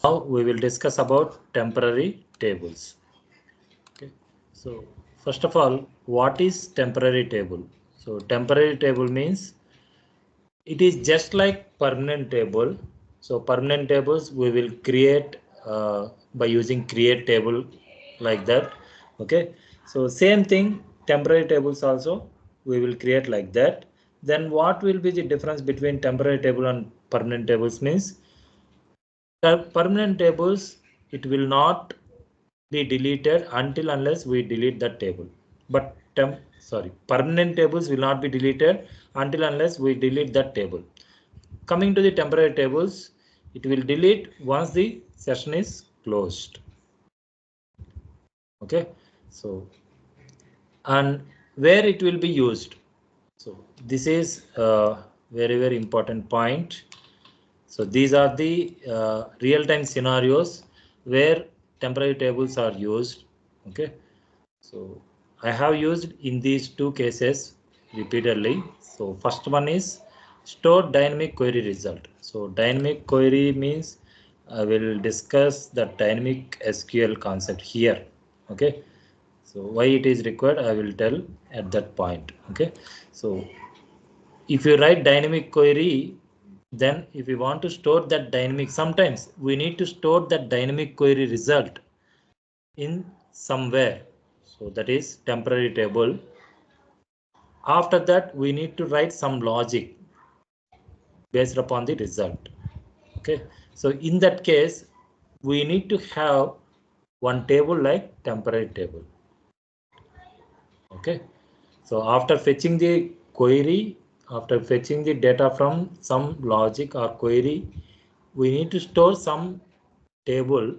Now we will discuss about temporary tables. Okay. So first of all, what is temporary table? So temporary table means it is just like permanent table. So permanent tables we will create by using create table like that. Okay. So same thing, temporary tables also we will create like that. Then what will be the difference between temporary table and permanent tables means permanent tables it will not be deleted until unless we delete that table. But permanent tables will not be deleted until unless we delete that table. Coming to the temporary tables, it will delete once the session is closed. Okay, so and where it will be used. So this is a very important point. So these are the real-time scenarios where temporary tables are used. Okay, so I have used in these two cases repeatedly. So first one is store dynamic query result. So dynamic query means I will discuss the dynamic SQL concept here. Okay, so why it is required I will tell at that point. Okay, so if you write dynamic query, then if you want to store that dynamic, sometimes we need to store that dynamic query result in somewhere. So that is temporary table. After that, we need to write some logic based upon the result. Okay. So in that case, we need to have one table like temporary table. Okay. So after fetching the query, after fetching the data from some logic or query, we need to store some table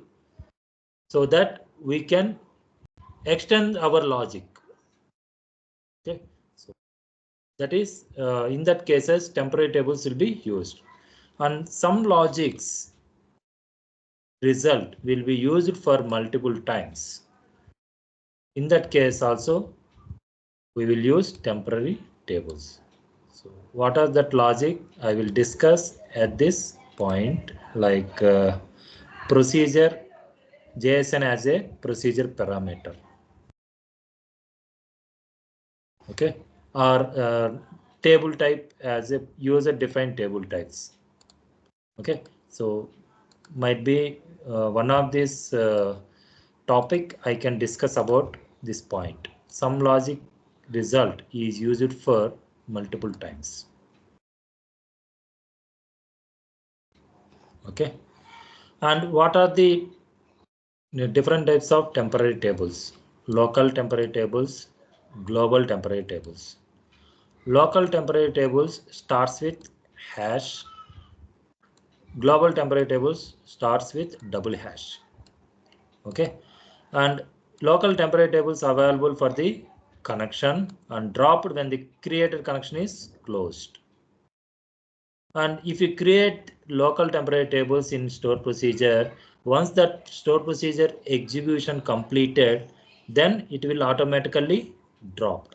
so that we can extend our logic. Okay. So that is in that cases temporary tables will be used, and some logics result will be used for multiple times. In that case also we will use temporary tables. So what are that logic I will discuss at this point, like procedure JSON as a procedure parameter. Okay, or table type as a user defined table types. Okay, so might be one of this topic I can discuss about this point. Some logic result is used for multiple times. Okay, and what are the different types of temporary tables? Local temporary tables, global temporary tables. Local temporary tables starts with hash. Global temporary tables starts with double hash. Okay, and local temporary tables available for the connection and dropped when the created connection is closed. And if you create local temporary tables in store procedure, once that store procedure execution completed, then it will automatically drop.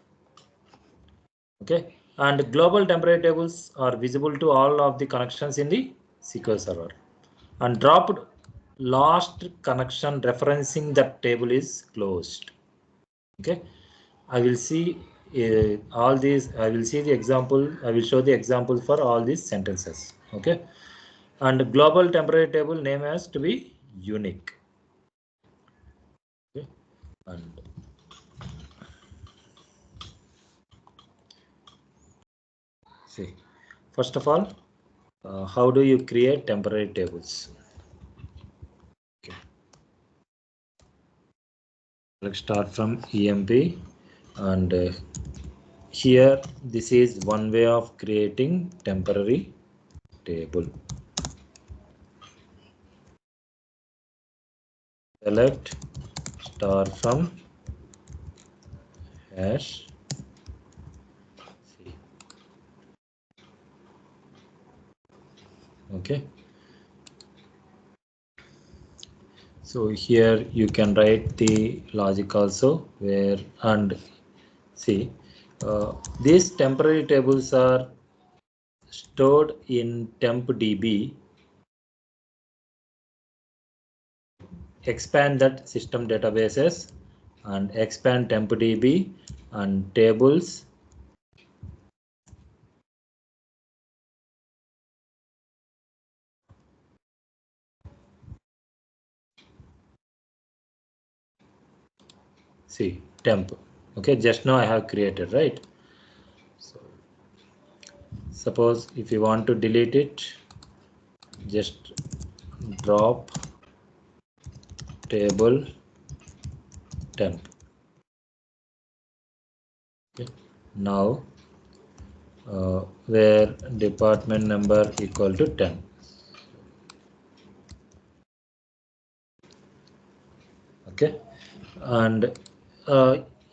Okay, and global temporary tables are visible to all of the connections in the SQL server, and dropped last connection referencing that table is closed. Okay, I will see all these. I will see the example. I will show the example for all these sentences. Okay, and global temporary table name has to be unique. Okay, and see, first of all, how do you create temporary tables? Okay, let's start from EMP, and here this is one way of creating temporary table. Select star from hash. See. Okay, so here you can write the logic also where, and see these temporary tables are stored in temp db expand that system databases and expand tempdb and tables. See temp. Okay, just now I have created, right? So suppose if you want to delete it, just drop table temp. Okay. Now where department number equal to 10. Okay, and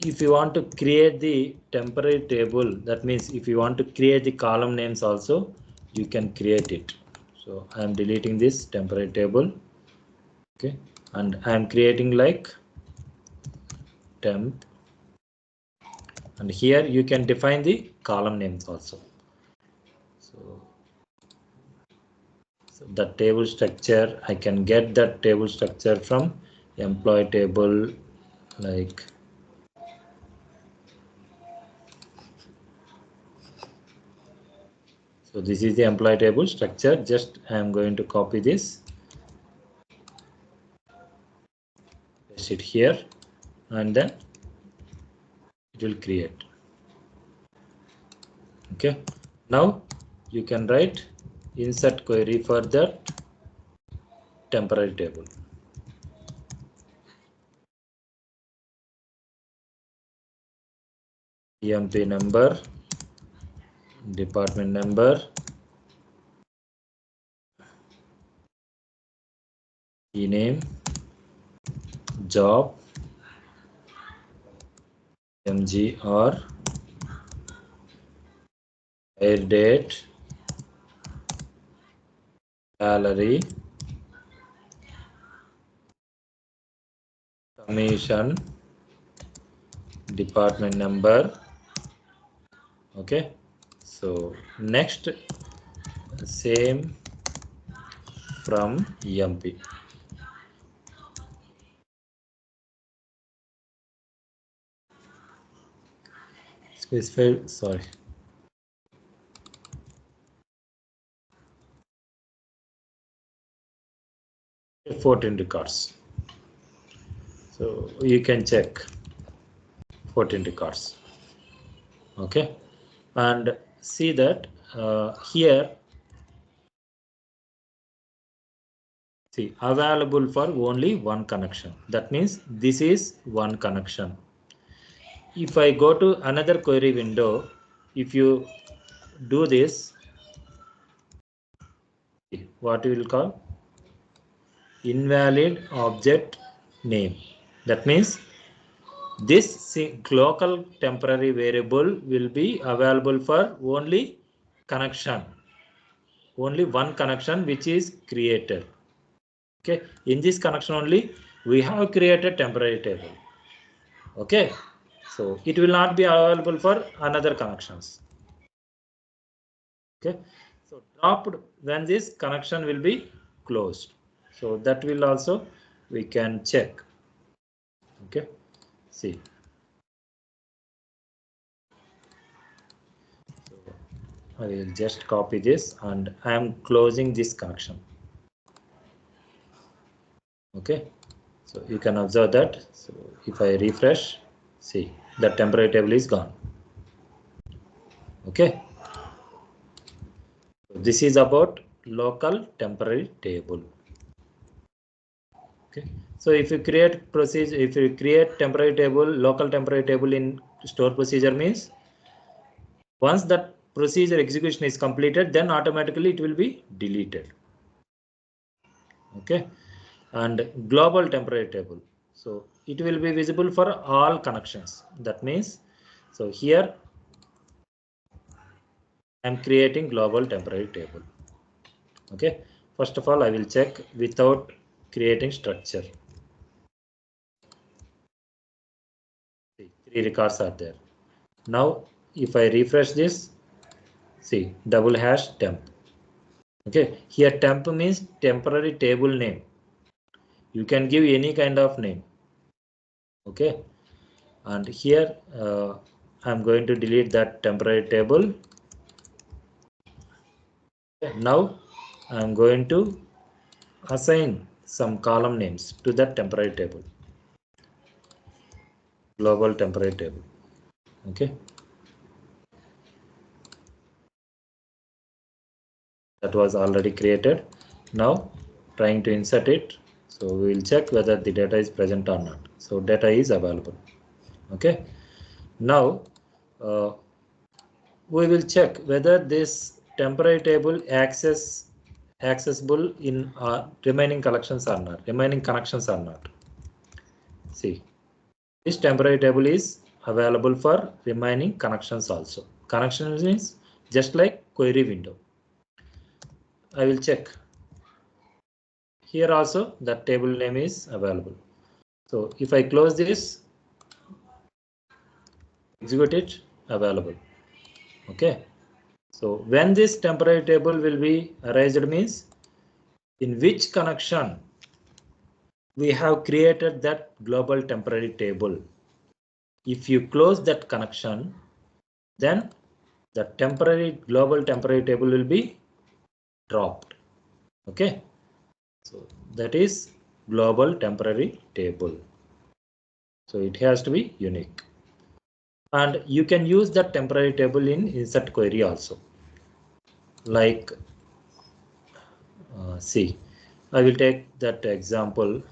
if you want to create the temporary table, that means if you want to create the column names also, you can create it. So I am deleting this temporary table. Okay, and I am creating like temp, and here you can define the column names also. So the table structure, I can get that table structure from employee table, like so this is the employee table structure. Just I am going to copy this, paste it here, and then it will create. Okay, now you can write insert query for that temporary table. EMP number, department number, name, job, MGR, air date, salary, commission, department number. Okay, so next same from EMP. Specified, sorry. Fourteen records. So you can check 14 records. Okay, and see that here, see available for only one connection. That means this is one connection. If I go to another query window, if you do this, what we will call invalid object name. That means this local temporary variable will be available for only connection, only one connection which is created. Okay, in this connection only we have created temporary table. Okay, so it will not be available for another connections. Okay, so dropped when this connection will be closed. So that will also we can check. Okay, see. So I will just copy this and I am closing this connection. Okay, so you can observe that. So if I refresh, see the temporary table is gone. Okay, so this is about local temporary table. Okay, so if you create procedure, if you create temporary table, local temporary table in store procedure means once that procedure execution is completed, then automatically it will be deleted. Okay, and global temporary table, so it will be visible for all connections. That means, so here I am creating global temporary table. Okay, first of all I will check without creating structure. See, 3 records are there. Now if I refresh this, see double hash temp. Okay, here temp means temporary table name. You can give any kind of name. Okay, and here I'm going to delete that temporary table. Now I'm going to assign some column names to that temporary table, global temporary table. Okay, that was already created. Now trying to insert it, so we will check whether the data is present or not. So data is available. Okay, now we will check whether this temporary table accessible in remaining connections or not. See, this temporary table is available for remaining connections also. Connections means just like query window. I will check. Here also the table name is available. So if I close this, execute it, available. Okay. So when this temporary table will be erased means in which connection we have created that global temporary table. If you close that connection, then the global temporary table will be dropped. Okay, so that is global temporary table. So it has to be unique. And you can use that temporary table in insert query also. Like, see, I will take that example.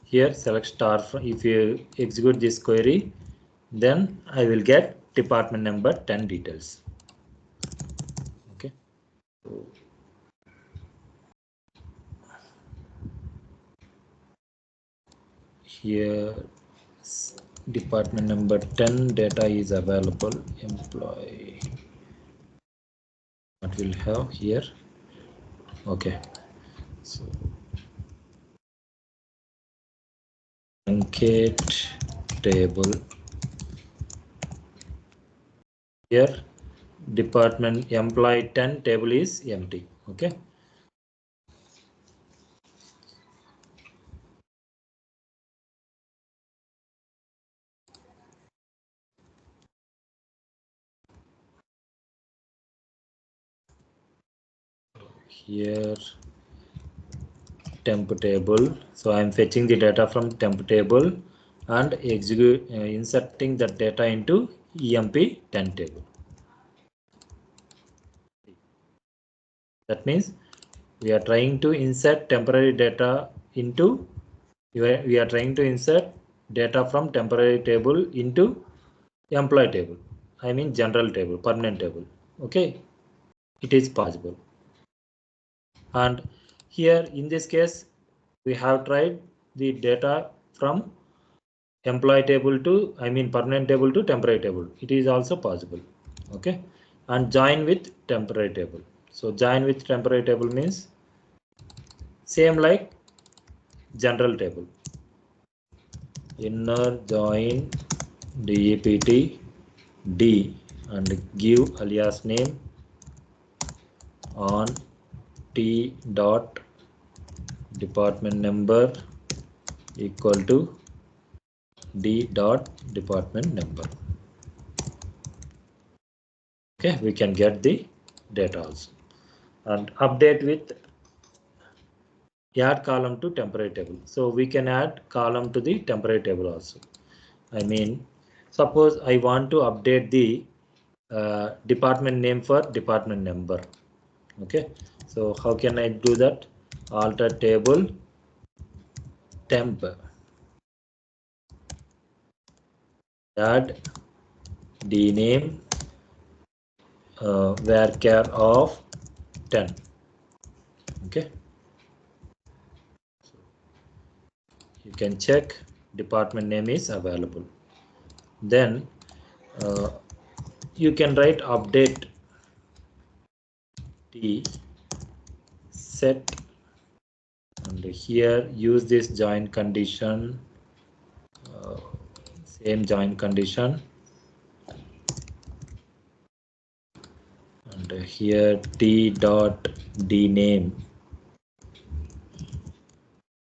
Here select star. If you execute this query, then I will get department number 10 details. Okay. So here department number 10 data is available. Employee, what we'll have here. Okay, so ankate table. Here department employee 10 table is empty. Okay, here temp table. So I'm fetching the data from temp table and inserting that data into emp10 table. That means we are trying to insert temporary data into we are trying to insert data from temporary table into employee table. I mean general table, permanent table. Okay, it is possible. And here in this case, we have tried the data from employee table to permanent table to temporary table. It is also possible. Okay, and join with temporary table. So join with temporary table means same like general table. Inner join dept d and give alias name on t dot department number equal to d dot department number. Okay, we can get the data also. And update with add column to temporary table. So we can add column to the temporary table also. Suppose I want to update the department name for department number. Okay, so how can I do that? Alter table temp, add the name varchar of 10. Okay, you can check department name is available. Then you can write update t set and here use this join condition, same join condition, and here t dot d name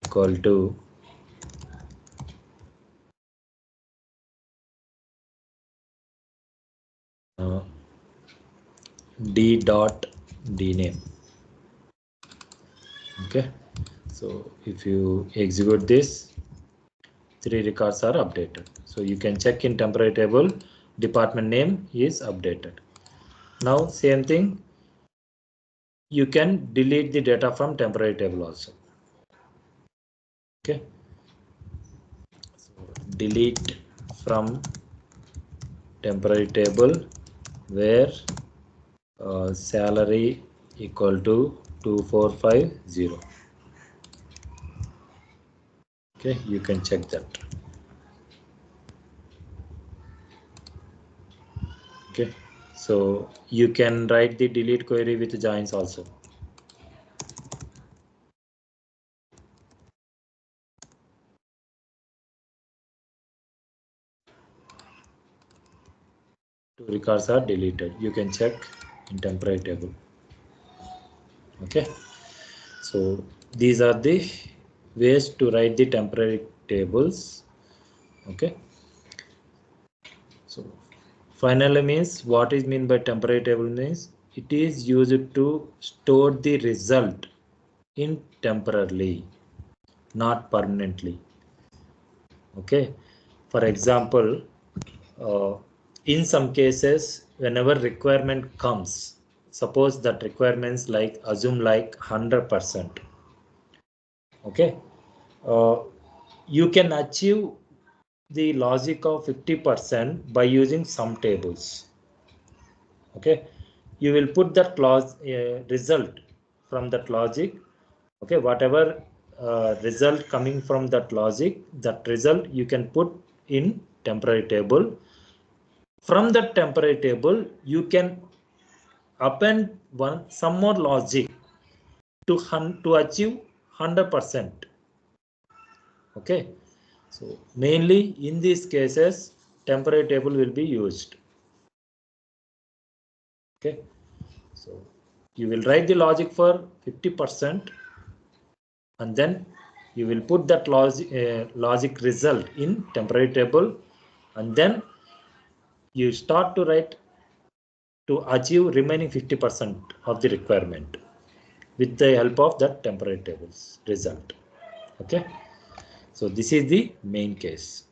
equal to d dot d name. Okay, so if you execute this, 3 records are updated. So you can check in temporary table, department name is updated. Now same thing, you can delete the data from temporary table also. Okay, so delete from temporary table where salary equal to 2450. Okay, you can check that. Okay, so you can write the delete query with joins also. Two records are deleted. You can check in temporary table. Okay, so these are the ways to write the temporary tables. Okay, so finally means what is mean by temporary table means it is used to store the result in temporarily, not permanently. Okay, for example, in some cases whenever requirement comes, suppose that requirements like assume like 100%. Okay, you can achieve the logic of 50% by using some tables. Okay, you will put that result from that logic. Okay, whatever result coming from that logic, that result you can put in temporary table. From that temporary table you can append some more logic to achieve 100%. Okay, so mainly in these cases temporary table will be used. Okay, so you will write the logic for 50% and then you will put that logic result in temporary table and then you start to write to achieve remaining 50% of the requirement with the help of that temporary tables result. Okay, so this is the main case.